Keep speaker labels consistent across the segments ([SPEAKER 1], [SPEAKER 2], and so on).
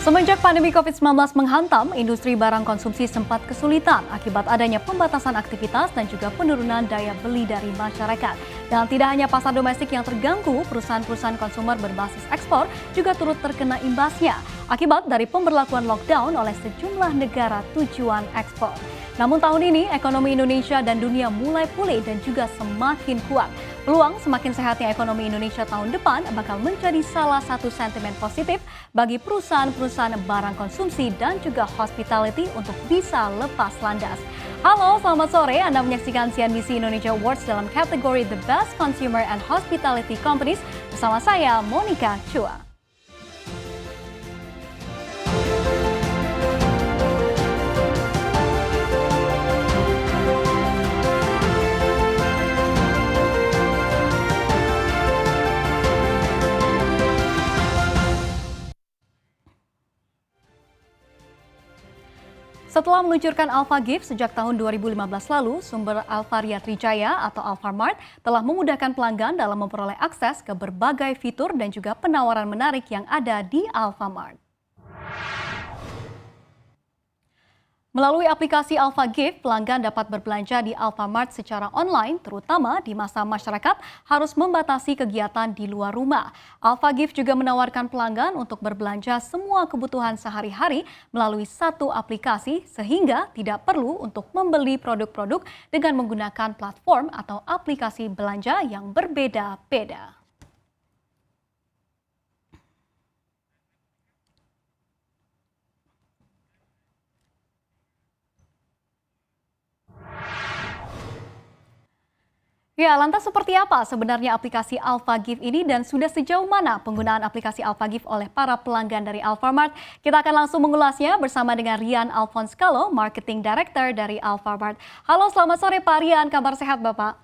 [SPEAKER 1] Semenjak pandemi COVID-19 menghantam, industri barang konsumsi sempat kesulitan akibat adanya pembatasan aktivitas dan juga penurunan daya beli dari masyarakat. Dan tidak hanya pasar domestik yang terganggu, perusahaan-perusahaan konsumer berbasis ekspor juga turut terkena imbasnya akibat dari pemberlakuan lockdown oleh sejumlah negara tujuan ekspor. Namun tahun ini, ekonomi Indonesia dan dunia mulai pulih dan juga semakin kuat. Peluang semakin sehatnya ekonomi Indonesia tahun depan bakal menjadi salah satu sentimen positif bagi perusahaan-perusahaan barang konsumsi dan juga hospitality untuk bisa lepas landas. Halo, selamat sore. Anda menyaksikan CNBC Indonesia Awards dalam kategori The Best Consumer and Hospitality Companies bersama saya, Monica Chua. Setelah meluncurkan Alpha Gift sejak tahun 2015 lalu, sumber Alvaria Trijaya atau Alfamart telah memudahkan pelanggan dalam memperoleh akses ke berbagai fitur dan juga penawaran menarik yang ada di Alfamart. Melalui aplikasi Alpha Gift, pelanggan dapat berbelanja di Alfamart secara online, terutama di masa masyarakat harus membatasi kegiatan di luar rumah. Alpha Gift juga menawarkan pelanggan untuk berbelanja semua kebutuhan sehari-hari melalui satu aplikasi, sehingga tidak perlu untuk membeli produk-produk dengan menggunakan platform atau aplikasi belanja yang berbeda-beda. Ya, lantas seperti apa sebenarnya aplikasi Alpha Gift ini dan sudah sejauh mana penggunaan aplikasi Alpha Gift oleh para pelanggan dari Alfamart? Kita akan langsung mengulasnya bersama dengan Rian Alphonse Kalo, Marketing Director dari Alfamart. Halo, selamat sore Pak Rian, kabar sehat Bapak?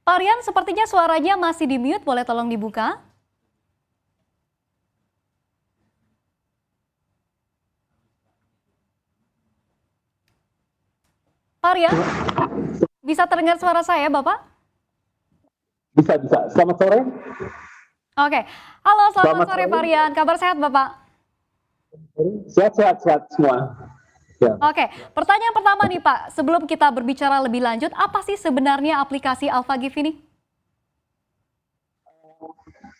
[SPEAKER 1] Pak Rian, sepertinya suaranya masih di mute, boleh tolong dibuka? Pak Rian, bisa terdengar suara saya, Bapak?
[SPEAKER 2] Bisa. Selamat sore.
[SPEAKER 1] Oke. Halo, selamat sore Pak Rian. Kabar sehat, Bapak?
[SPEAKER 2] Sehat semua. Ya.
[SPEAKER 1] Oke, pertanyaan pertama nih Pak, sebelum kita berbicara lebih lanjut, apa sih sebenarnya aplikasi Alpha Gift ini?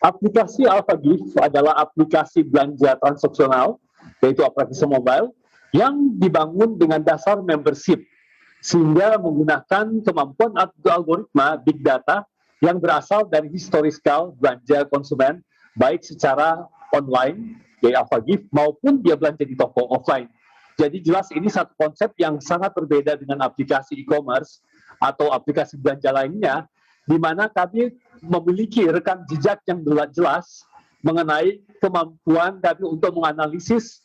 [SPEAKER 2] Aplikasi Alpha Gift adalah aplikasi belanja transaksional, yaitu aplikasi mobile, yang dibangun dengan dasar membership, sehingga menggunakan kemampuan algoritma big data yang berasal dari historical belanja konsumen, baik secara online, yaitu Alpha Gift, maupun dia belanja di toko offline. Jadi jelas ini satu konsep yang sangat berbeda dengan aplikasi e-commerce atau aplikasi belanja lainnya, di mana kami memiliki rekam jejak yang jelas mengenai kemampuan kami untuk menganalisis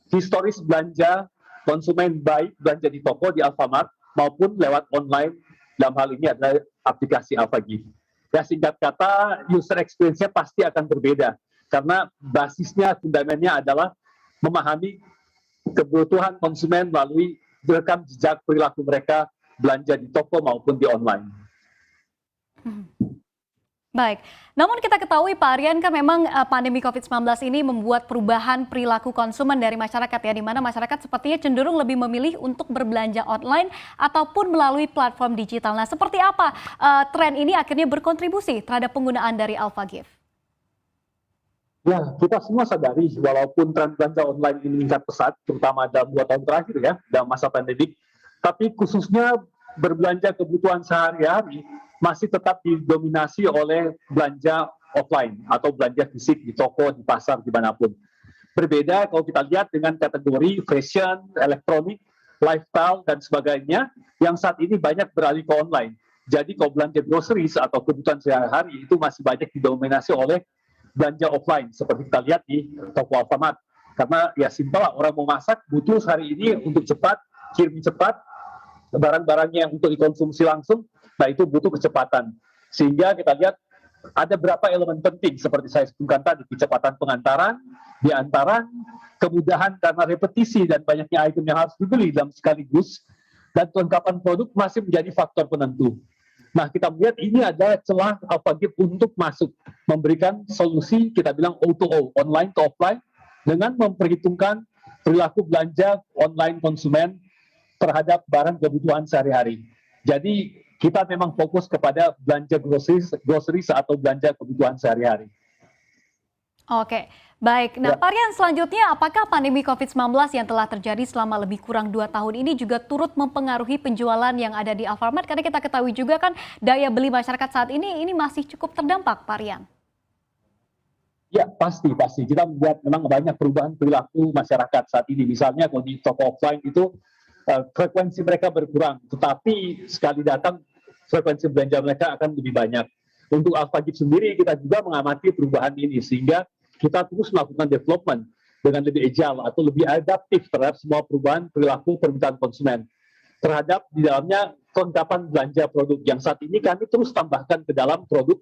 [SPEAKER 2] historis belanja konsumen, baik belanja di toko di Alfamart maupun lewat online. Dalam hal ini adalah aplikasi Alpha Gift. Ya, singkat kata, user experience-nya pasti akan berbeda karena basisnya, fundamennya adalah memahami kebutuhan konsumen melalui rekam jejak perilaku mereka belanja di toko maupun di online.
[SPEAKER 1] Baik, namun kita ketahui Pak Aryan kan memang pandemi COVID-19 ini membuat perubahan perilaku konsumen dari masyarakat ya, di mana masyarakat sepertinya cenderung lebih memilih untuk berbelanja online ataupun melalui platform digital. Nah, seperti apa tren ini akhirnya berkontribusi terhadap penggunaan dari Alpha Gift?
[SPEAKER 2] Ya, kita semua sadari walaupun tren belanja online ini meningkat pesat, terutama dalam 2 tahun terakhir ya, dalam masa pandemik, tapi khususnya berbelanja kebutuhan sehari-hari masih tetap didominasi oleh belanja offline atau belanja fisik di toko, di pasar, dimanapun. Berbeda kalau kita lihat dengan kategori fashion, elektronik, lifestyle, dan sebagainya, yang saat ini banyak beralih ke online. Jadi kalau belanja groceries atau kebutuhan sehari-hari itu masih banyak didominasi oleh belanja offline, seperti kita lihat di toko Alfamart. Karena ya simpel lah, orang mau masak butuh hari ini untuk cepat, kirim cepat, barang-barangnya untuk dikonsumsi langsung, nah itu butuh kecepatan. Sehingga kita lihat ada beberapa elemen penting, seperti saya sebutkan tadi, kecepatan pengantaran, di antara kemudahan karena repetisi dan banyaknya item yang harus dibeli dalam sekaligus, dan kelengkapan produk masih menjadi faktor penentu. Nah, kita melihat ini ada celah AlphaGift untuk masuk, memberikan solusi kita bilang O2O, online to offline, dengan memperhitungkan perilaku belanja online konsumen terhadap barang kebutuhan sehari-hari. Jadi, kita memang fokus kepada belanja groceries atau belanja kebutuhan sehari-hari.
[SPEAKER 1] Oke, baik. Nah,
[SPEAKER 2] Ya.
[SPEAKER 1] Pak Rian, selanjutnya apakah pandemi COVID-19 yang telah terjadi selama lebih kurang 2 tahun ini juga turut mempengaruhi penjualan yang ada di Alfamart? Karena kita ketahui juga kan daya beli masyarakat saat ini masih cukup terdampak, Pak Rian.
[SPEAKER 2] Ya, pasti. Kita melihat memang banyak perubahan perilaku masyarakat saat ini. Misalnya kalau di toko offline itu frekuensi mereka berkurang, tetapi sekali datang frekuensi belanja mereka akan lebih banyak. Untuk AlphaGift sendiri kita juga mengamati perubahan ini sehingga kita terus melakukan development dengan lebih agile atau lebih adaptif terhadap semua perubahan perilaku permintaan konsumen. Terhadap di dalamnya kelengkapan belanja produk yang saat ini kami terus tambahkan ke dalam produk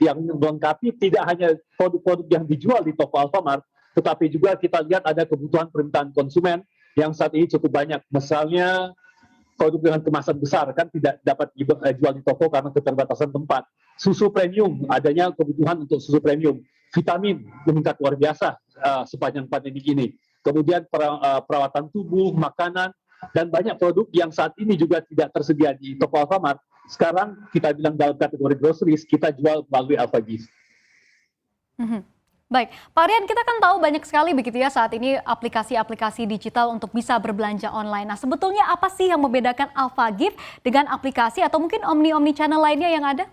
[SPEAKER 2] yang melengkapi tidak hanya produk-produk yang dijual di toko Alfamart, tetapi juga kita lihat ada kebutuhan permintaan konsumen yang saat ini cukup banyak. Misalnya produk dengan kemasan besar kan tidak dapat dijual di toko karena keterbatasan tempat. Susu premium, adanya kebutuhan untuk susu premium. Vitamin meningkat luar biasa sepanjang pandemi ini. Kemudian perawatan tubuh, makanan, dan banyak produk yang saat ini juga tidak tersedia di toko Alfamart. Sekarang kita bilang dalam kategori groceries, kita jual melalui AlphaGift.
[SPEAKER 1] Baik, Pak Rian, kita kan tahu banyak sekali begitu ya saat ini aplikasi-aplikasi digital untuk bisa berbelanja online. Nah, sebetulnya apa sih yang membedakan AlphaGift dengan aplikasi atau mungkin omni channel lainnya yang ada?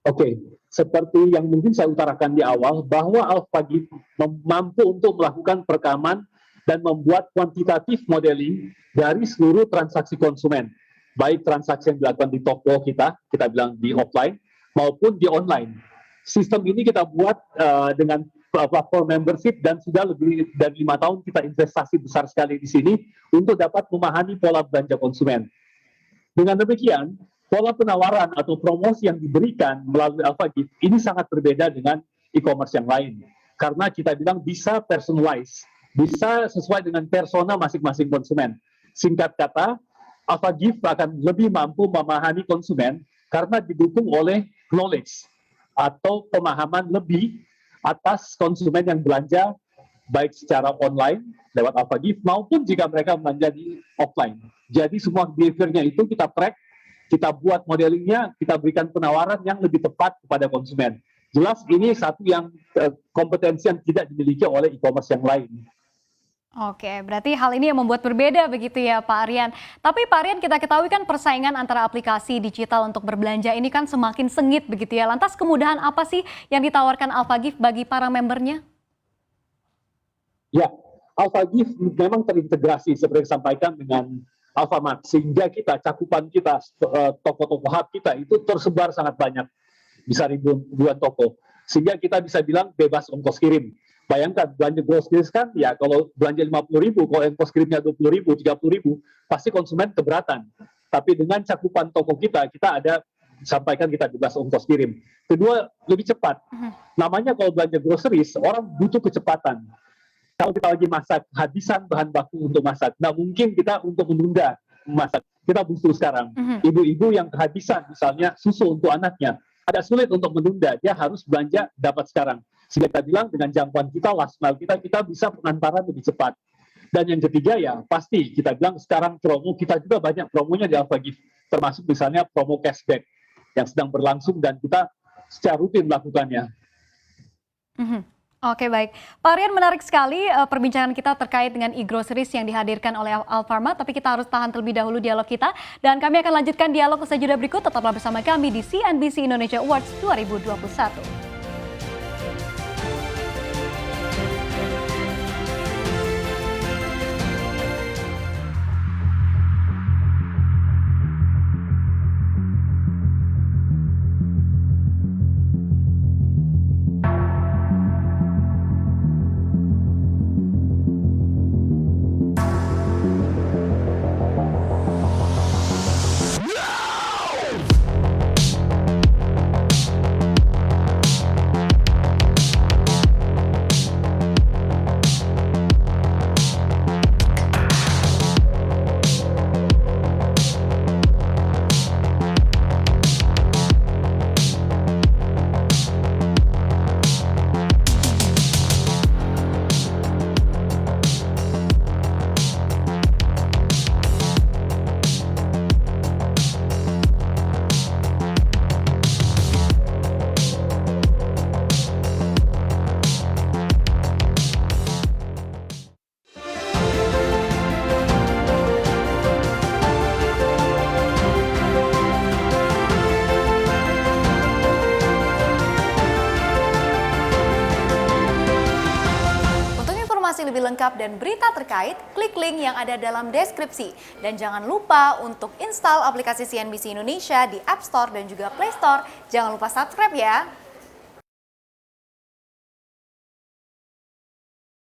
[SPEAKER 2] Oke, seperti yang mungkin saya utarakan di awal, bahwa AlphaGift mampu untuk melakukan perekaman dan membuat kuantitatif modeling dari seluruh transaksi konsumen, baik transaksi yang dilakukan di toko kita bilang di offline, maupun di online. Sistem ini kita buat dengan platform membership dan sudah lebih dari 5 tahun kita investasi besar sekali di sini untuk dapat memahami pola belanja konsumen. Dengan demikian, pola penawaran atau promosi yang diberikan melalui AlphaGift ini sangat berbeda dengan e-commerce yang lain. Karena kita bilang bisa personalized, bisa sesuai dengan persona masing-masing konsumen. Singkat kata, AlphaGift akan lebih mampu memahami konsumen karena didukung oleh knowledge atau pemahaman lebih atas konsumen yang belanja baik secara online lewat AlphaGift maupun jika mereka belanja di offline. Jadi semua behavior-nya itu kita track, kita buat modelingnya, kita berikan penawaran yang lebih tepat kepada konsumen. Jelas ini satu yang kompetensi yang tidak dimiliki oleh e-commerce yang lain.
[SPEAKER 1] Oke, berarti hal ini yang membuat berbeda begitu ya Pak Rian. Tapi Pak Rian, kita ketahui kan persaingan antara aplikasi digital untuk berbelanja ini kan semakin sengit begitu ya. Lantas kemudahan apa sih yang ditawarkan AlphaGift bagi para membernya?
[SPEAKER 2] Ya, AlphaGift memang terintegrasi seperti yang disampaikan dengan Alfamart, sehingga cakupan kita, toko-toko hub kita itu tersebar sangat banyak, bisa ribuan toko, sehingga kita bisa bilang bebas ongkos kirim. Bayangkan belanja groceries kan, ya kalau belanja 50.000, kalau ongkos kirimnya 20.000, 30.000, pasti konsumen keberatan. Tapi dengan cakupan toko kita ada sampaikan kita bebas ongkos kirim. Kedua, lebih cepat. Namanya kalau belanja groceries, orang butuh kecepatan. Kalau kita lagi masak, habisan bahan baku untuk masak. Nah, mungkin kita untuk menunda memasak. Kita butuh sekarang. Ibu-ibu yang kehabisan, misalnya susu untuk anaknya, agak sulit untuk menunda. Dia harus belanja dapat sekarang. Sehingga kita bilang dengan jangkauan kita, last mile kita bisa pengantaran lebih cepat. Dan yang ketiga ya, pasti kita bilang sekarang promo, kita juga banyak promonya di AlphaGift. Termasuk misalnya promo cashback yang sedang berlangsung dan kita secara rutin melakukannya.
[SPEAKER 1] Oke, baik. Pak Rian, menarik sekali perbincangan kita terkait dengan e-groceries yang dihadirkan oleh Alfamart, tapi kita harus tahan terlebih dahulu dialog kita, dan kami akan lanjutkan dialog usai jeda berikut. Tetaplah bersama kami di CNBC Indonesia Awards 2021.
[SPEAKER 3] informasi lebih lengkap dan berita terkait, klik link yang ada dalam deskripsi. Dan jangan lupa untuk install aplikasi CNBC Indonesia di App Store dan juga Play Store. Jangan lupa subscribe ya.